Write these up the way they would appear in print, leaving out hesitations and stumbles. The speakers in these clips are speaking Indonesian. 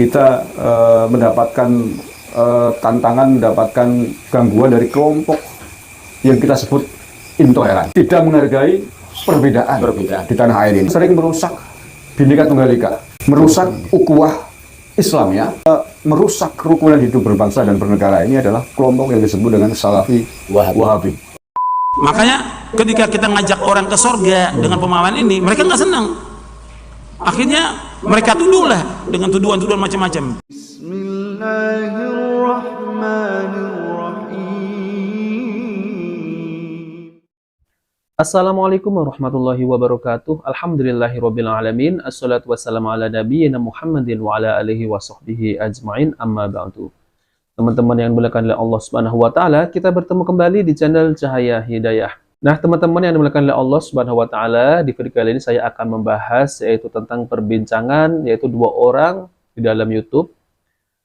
Kita mendapatkan tantangan, mendapatkan gangguan dari kelompok yang kita sebut intoleran, tidak menghargai perbedaan di tanah air ini, sering merusak Bhinneka Tunggal Ika, merusak ukhuwah Islam ya, merusak kerukunan hidup berbangsa dan bernegara. Ini adalah kelompok yang disebut dengan Salafi Wahabi. Makanya ketika kita ngajak orang ke sorga dengan pemahaman ini, mereka nggak senang. Akhirnya mereka tuduhlah dengan tuduhan-tuduhan macam-macam. Assalamualaikum warahmatullahi wabarakatuh. Alhamdulillahirabbil alamin. Assalatu wassalamu ala nabiyyina Muhammadin wa ala alihi wa sahbihi ajmain. Amma ba'du. Teman-teman yang dimuliakan oleh Allah Subhanahu wa taala, kita bertemu kembali di channel Cahaya Hidayah. Nah, teman-teman yang dimuliakan oleh Allah Subhanahu wa taala, di video kali ini saya akan membahas yaitu tentang perbincangan yaitu dua orang di dalam YouTube,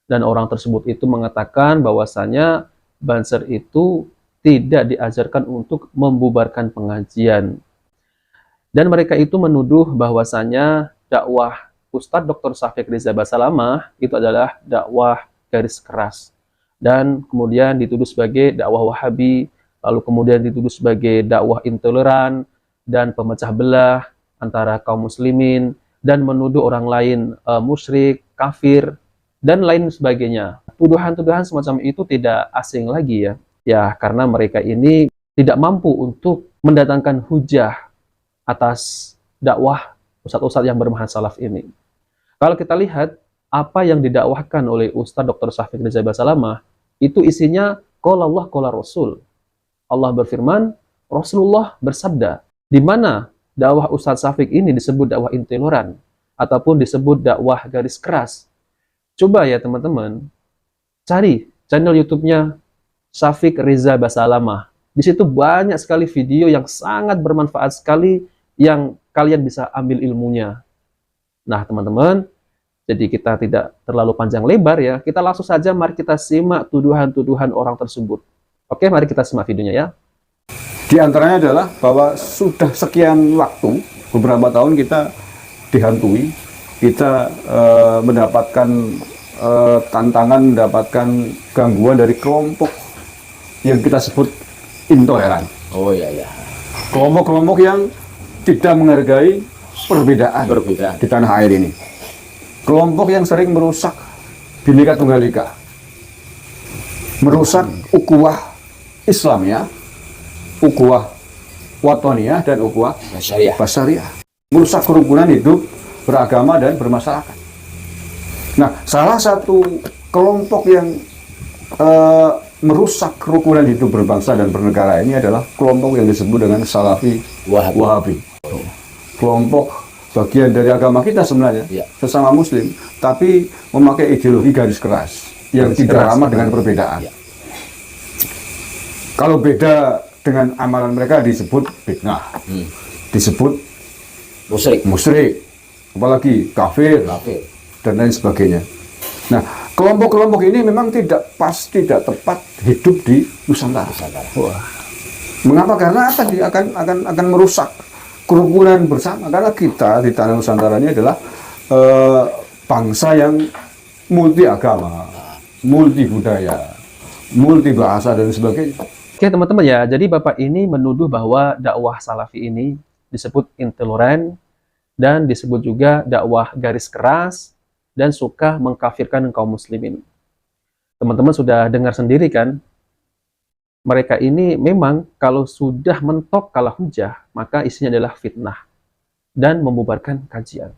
dan orang tersebut itu mengatakan bahwasanya Banser itu tidak diajarkan untuk membubarkan pengajian. Dan mereka itu menuduh bahwasanya dakwah Ustadz Dr. Syafiq Riza Basalamah itu adalah dakwah garis keras, dan kemudian dituduh sebagai dakwah Wahabi, lalu kemudian dituduh sebagai dakwah intoleran dan pemecah belah antara kaum muslimin, dan menuduh orang lain musyrik, kafir, dan lain sebagainya. Tuduhan-tuduhan semacam itu tidak asing lagi ya, karena mereka ini tidak mampu untuk mendatangkan hujah atas dakwah ustadz-ustadz yang bermanhaj salaf ini. Kalau kita lihat apa yang didakwahkan oleh Ustadz Dr. Syafiq Riza Basalamah, itu isinya qala Allah qala Rasul. Allah berfirman, Rasulullah bersabda. Di mana dakwah Ustadz Syafiq ini disebut dakwah intoleran ataupun disebut dakwah garis keras? Coba ya teman-teman, cari channel YouTube-nya Syafiq Riza Basalamah. Di situ banyak sekali video yang sangat bermanfaat sekali yang kalian bisa ambil ilmunya. Nah, teman-teman, jadi kita tidak terlalu panjang lebar ya. Kita langsung saja mari kita simak tuduhan-tuduhan orang tersebut. Oke, mari kita simak videonya ya. Di antaranya adalah bahwa sudah sekian waktu, beberapa tahun kita dihantui, kita mendapatkan tantangan, mendapatkan gangguan dari kelompok yang kita sebut intoleran. Oh iya. Kelompok-kelompok yang tidak menghargai perbedaan di tanah air ini. Kelompok yang sering merusak Bhinneka Tunggal Ika, merusak ukhuwah Islam ya, ukhuwah watoniyah dan ukhuwah basyariah, merusak kerukunan hidup beragama dan bermasyarakat. Nah, salah satu kelompok yang merusak kerukunan hidup berbangsa dan bernegara ini adalah kelompok yang disebut dengan Salafi Wahabi. Kelompok bagian dari agama kita sebenarnya, sesama muslim, tapi memakai ideologi garis keras yang tidak ramah dengan perbedaan. Kalau beda dengan amalan mereka disebut bid'ah, disebut musyrik, apalagi kafir, dan lain sebagainya. Nah, kelompok-kelompok ini memang tidak tepat hidup di Nusantara. Mengapa? Karena akan merusak kerukunan bersama. Karena kita di tanah Nusantara ini adalah bangsa yang multi agama, multi budaya, multi bahasa dan sebagainya. Oke teman-teman ya, jadi Bapak ini menuduh bahwa dakwah Salafi ini disebut intoleran dan disebut juga dakwah garis keras dan suka mengkafirkan kaum muslimin. Teman-teman sudah dengar sendiri kan? Mereka ini memang kalau sudah mentok kalah hujah, maka isinya adalah fitnah dan membubarkan kajian.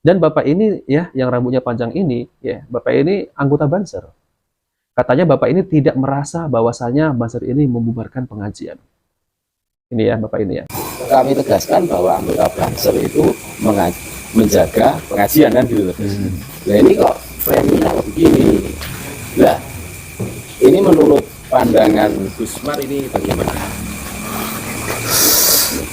Dan Bapak ini ya, yang rambutnya panjang ini, ya, Bapak ini anggota Banser. Katanya Bapak ini tidak merasa bahwasanya Banser ini membubarkan pengajian. Ini ya Bapak ini ya. Kami tegaskan bahwa anggota Banser itu menjaga pengajian kan gitu. Nah ini kok framingnya begini. Nah ini menurut pandangan Gusmar ini bagaimana?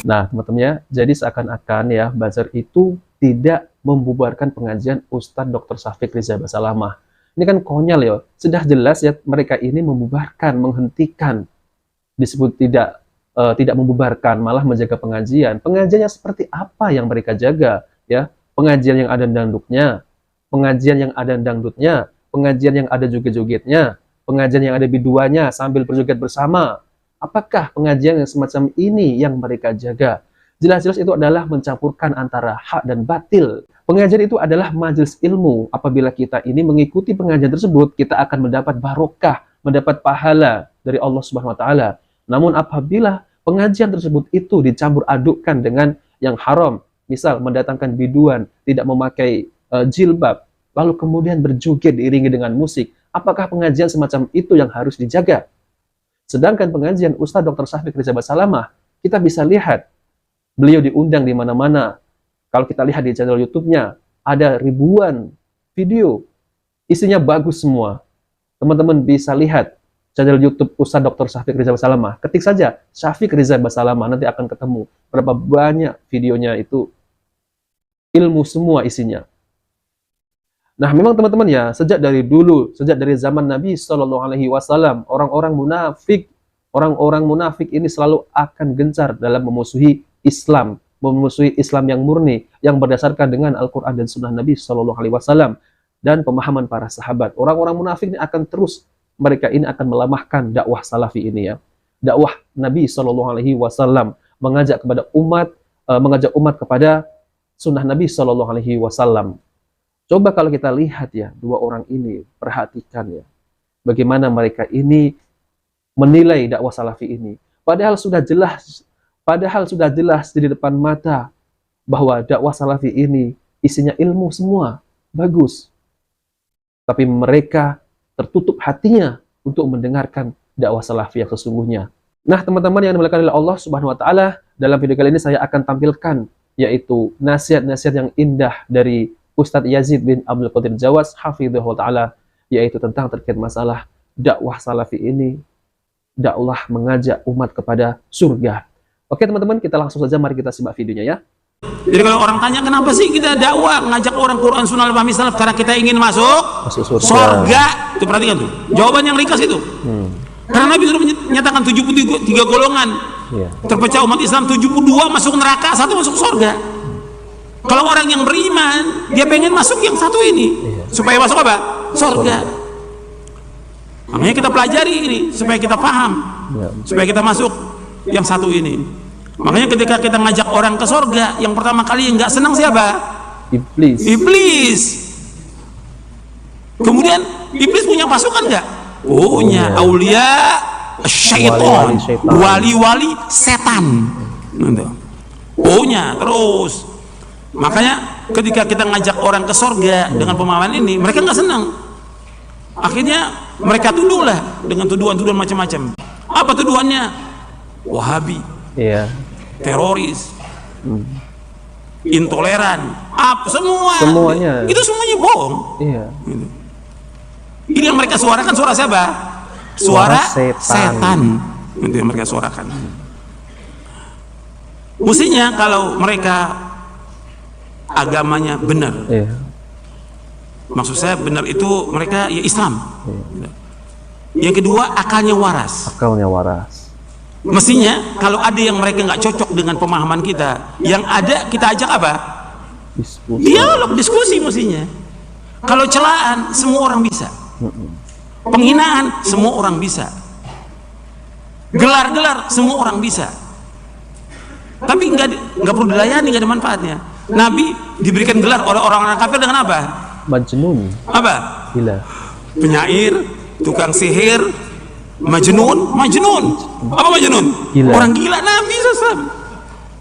Nah teman-teman ya, jadi seakan-akan ya Banser itu tidak membubarkan pengajian Ustadz Dr. Syafiq Riza Basalamah. Ini kan konyol ya, sudah jelas ya mereka ini membubarkan, menghentikan, disebut tidak membubarkan, malah menjaga pengajian. Pengajiannya seperti apa yang mereka jaga ya? Pengajian yang ada danduknya, pengajian yang ada dangdutnya, pengajian yang ada joget-jogetnya, pengajian yang ada biduanya sambil berjoget bersama. Apakah pengajian yang semacam ini yang mereka jaga? Jelas-jelas itu adalah mencampurkan antara hak dan batil. Pengajian itu adalah majelis ilmu. Apabila kita ini mengikuti pengajian tersebut, kita akan mendapat barokah, mendapat pahala dari Allah Subhanahu wa taala. Namun apabila pengajian tersebut itu dicampur adukkan dengan yang haram, misal mendatangkan biduan, tidak memakai jilbab, lalu kemudian berjoget diiringi dengan musik, apakah pengajian semacam itu yang harus dijaga? Sedangkan pengajian Ustadz Dr. Syafiq Riza Basalamah, kita bisa lihat beliau diundang di mana-mana. Kalau kita lihat di channel YouTube-nya, ada ribuan video, isinya bagus semua. Teman-teman bisa lihat channel YouTube Ustadz Dr. Syafiq Riza Basalamah. Ketik saja Syafiq Riza Basalamah, nanti akan ketemu berapa banyak videonya, itu ilmu semua isinya. Nah, memang teman-teman ya, sejak dari dulu, sejak dari zaman Nabi SAW, orang-orang munafik ini selalu akan gencar dalam memusuhi Islam yang murni, yang berdasarkan dengan Al-Quran dan Sunnah Nabi SAW dan pemahaman para sahabat. Orang-orang munafik ini akan terus, mereka ini akan melemahkan dakwah salafi ini ya. Dakwah Nabi SAW mengajak umat kepada Sunnah Nabi SAW. Coba kalau kita lihat ya, dua orang ini, perhatikan ya, bagaimana mereka ini menilai dakwah salafi ini. Padahal sudah jelas di depan mata bahwa dakwah salafi ini isinya ilmu semua, bagus. Tapi mereka tertutup hatinya untuk mendengarkan dakwah salafi yang sesungguhnya. Nah, teman-teman yang dimuliakan oleh Allah Subhanahu wa taala, dalam video kali ini saya akan tampilkan yaitu nasihat-nasihat yang indah dari Ustadz Yazid bin Abdul Qadir Jawas hafidhahu ta'ala, yaitu tentang terkait masalah dakwah salafi ini, dakwah mengajak umat kepada surga. Oke teman-teman, kita langsung saja, mari kita simak videonya ya. Jadi kalau orang tanya kenapa sih kita dakwah ngajak orang Quran Sunnah Fahmi Salaf, karena kita ingin masuk surga. Itu perhatikan tuh, jawaban yang ringkas itu. Karena Nabi sudah menyatakan 73 golongan, terpecah umat Islam 72 masuk neraka, 1 masuk surga. Kalau orang yang beriman, dia pengen masuk yang satu ini, supaya masuk apa? Surga. Makanya kita pelajari ini, supaya kita paham, supaya kita masuk yang satu ini. Makanya ketika kita ngajak orang ke surga, yang pertama kali yang nggak senang siapa? Iblis. Kemudian iblis punya pasukan nggak? Punya. Aulia syaitan, wali-wali setan. Punya terus. Makanya ketika kita ngajak orang ke surga dengan pemahaman ini, mereka nggak senang. Akhirnya mereka tuduhlah dengan tuduhan-tuduhan macam-macam. Apa tuduhannya? Wahabi, teroris, intoleran, semuanya. Itu semuanya bohong. Gitu. Ini yang mereka suarakan suara siapa? Suara setan. Itu yang mereka suarakan. Mestinya kalau mereka agamanya benar, maksud saya benar itu mereka ya Islam. Yang kedua, akalnya waras. Mestinya kalau ada yang mereka nggak cocok dengan pemahaman kita, yang ada kita ajak apa? Dialog, diskusi mestinya. Kalau celaan semua orang bisa, penghinaan semua orang bisa, gelar-gelar semua orang bisa, tapi nggak perlu dilayani, nggak ada manfaatnya. Nabi diberikan gelar oleh orang-orang kafir dengan apa? Majnun. Apa? Gila. Penyair, tukang sihir, majnun. Apa majnun? Gila. Orang gila. Nabi SAW,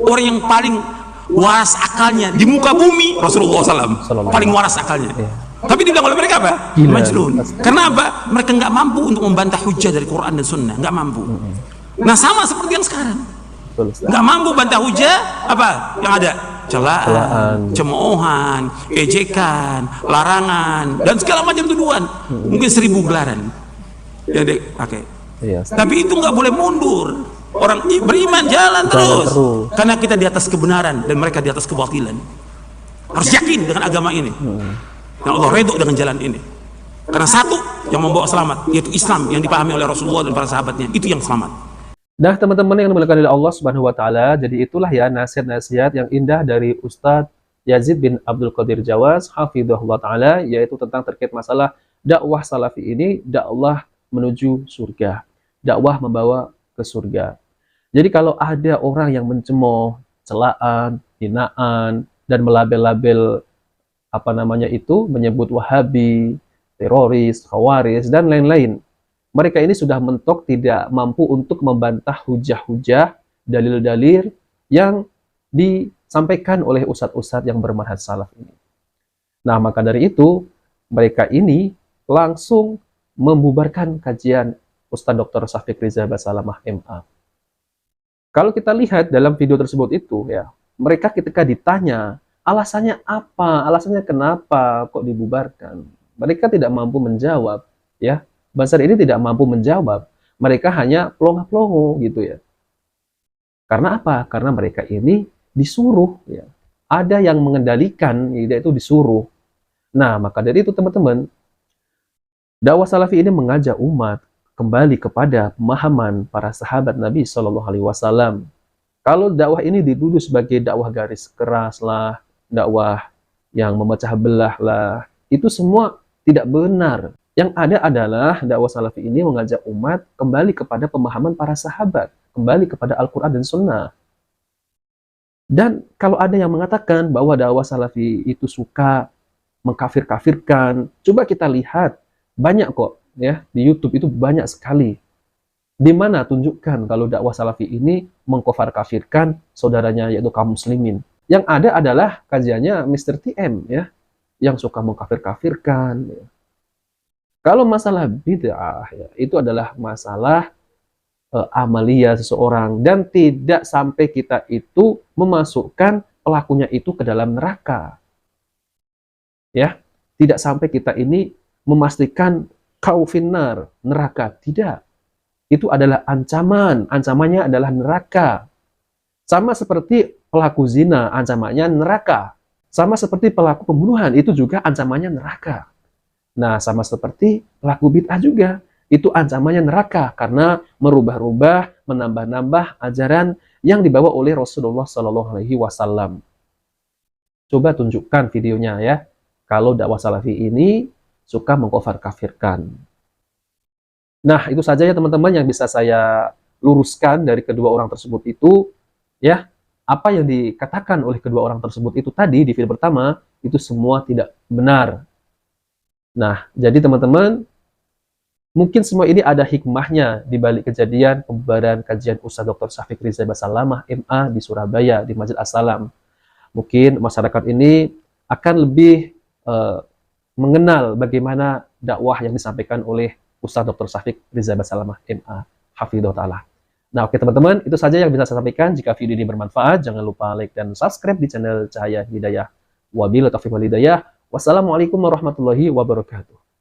orang yang paling waras akalnya di muka bumi, Rasulullah SAW paling waras akalnya. Tapi dibilang oleh mereka apa? Gila. Majnun. Karena apa? Mereka nggak mampu untuk membantah hujah dari Quran dan Sunnah, nggak mampu. Nah, sama seperti yang sekarang, nggak mampu bantah hujah apa yang ada? Celaan, cemoohan, ejekan, larangan, dan segala macam tuduhan. Mungkin 1000 gelaran. Ya dek, pakai. Tapi itu nggak boleh mundur. Orang beriman jalan terus. Karena kita di atas kebenaran dan mereka di atas kebatilan. Harus yakin dengan agama ini. Dan Allah redho dengan jalan ini. Karena satu yang membawa selamat, yaitu Islam yang dipahami oleh Rasulullah dan para sahabatnya. Itu yang selamat. Nah teman-teman yang dimuliakan oleh Allah Subhanahu wa taala, jadi itulah ya nasihat-nasihat yang indah dari Ustadz Yazid bin Abdul Qadir Jawaz hafizahullah taala, yaitu tentang terkait masalah dakwah salafi ini, dakwah menuju surga, dakwah membawa ke surga. Jadi kalau ada orang yang mencemooh, celaan, hinaan, dan melabel-label menyebut Wahabi, teroris, Khawaris, dan lain-lain, mereka ini sudah mentok tidak mampu untuk membantah hujah-hujah, dalil-dalil yang disampaikan oleh ustadz-ustadz yang bermanhaj salaf ini. Nah, maka dari itu, mereka ini langsung membubarkan kajian Ustadz Dr. Syafiq Riza Basalamah MA. Kalau kita lihat dalam video tersebut itu, ya, mereka ketika ditanya, alasannya apa? Alasannya kenapa kok dibubarkan? Mereka tidak mampu menjawab, ya. Basar ini tidak mampu menjawab. Mereka hanya plongo-plongo gitu ya. Karena apa? Karena mereka ini disuruh, ya. Ada yang mengendalikan, yaitu disuruh. Nah, maka dari itu teman-teman, dakwah salafi ini mengajak umat kembali kepada pemahaman para sahabat Nabi Shallallahu Alaihi Wasallam. Kalau dakwah ini dituduh sebagai dakwah garis keras lah, dakwah yang memecah belah lah, itu semua tidak benar. Yang ada adalah dakwah salafi ini mengajak umat kembali kepada pemahaman para sahabat, kembali kepada Al-Quran dan Sunnah. Dan kalau ada yang mengatakan bahwa dakwah salafi itu suka mengkafir-kafirkan, coba kita lihat, banyak kok ya di YouTube itu banyak sekali. Di mana tunjukkan kalau dakwah salafi ini mengkafir-kafirkan saudaranya yaitu kaum muslimin. Yang ada adalah kajiannya Mr. TM ya, yang suka mengkafir-kafirkan. Ya. Kalau masalah bid'ah, ya, itu adalah masalah amalia seseorang dan tidak sampai kita itu memasukkan pelakunya itu ke dalam neraka. Ya, tidak sampai kita ini memastikan kau finnar, neraka, tidak. Itu adalah ancaman, ancamannya adalah neraka. Sama seperti pelaku zina, ancamannya neraka. Sama seperti pelaku pembunuhan, itu juga ancamannya neraka. Nah, sama seperti pelaku bid'ah juga, itu ancamannya neraka karena merubah-rubah, menambah-nambah ajaran yang dibawa oleh Rasulullah Shallallahu Alaihi Wasallam. Coba tunjukkan videonya ya. Kalau dakwah salafi ini suka mengkafir-kafirkan. Nah, itu saja ya teman-teman yang bisa saya luruskan dari kedua orang tersebut itu ya. Apa yang dikatakan oleh kedua orang tersebut itu tadi di video pertama itu semua tidak benar. Nah, jadi teman-teman, mungkin semua ini ada hikmahnya di balik kejadian pembubaran kajian Ustadz Dr. Syafiq Riza Basalamah MA di Surabaya di Masjid As-Salam. Mungkin masyarakat ini akan lebih mengenal bagaimana dakwah yang disampaikan oleh Ustadz Dr. Syafiq Riza Basalamah MA hafizahullah taala. Nah, oke teman-teman, itu saja yang bisa saya sampaikan. Jika video ini bermanfaat, jangan lupa like dan subscribe di channel Cahaya Hidayah. Wabillahi taufiq wal hidayah. Wassalamualaikum warahmatullahi wabarakatuh.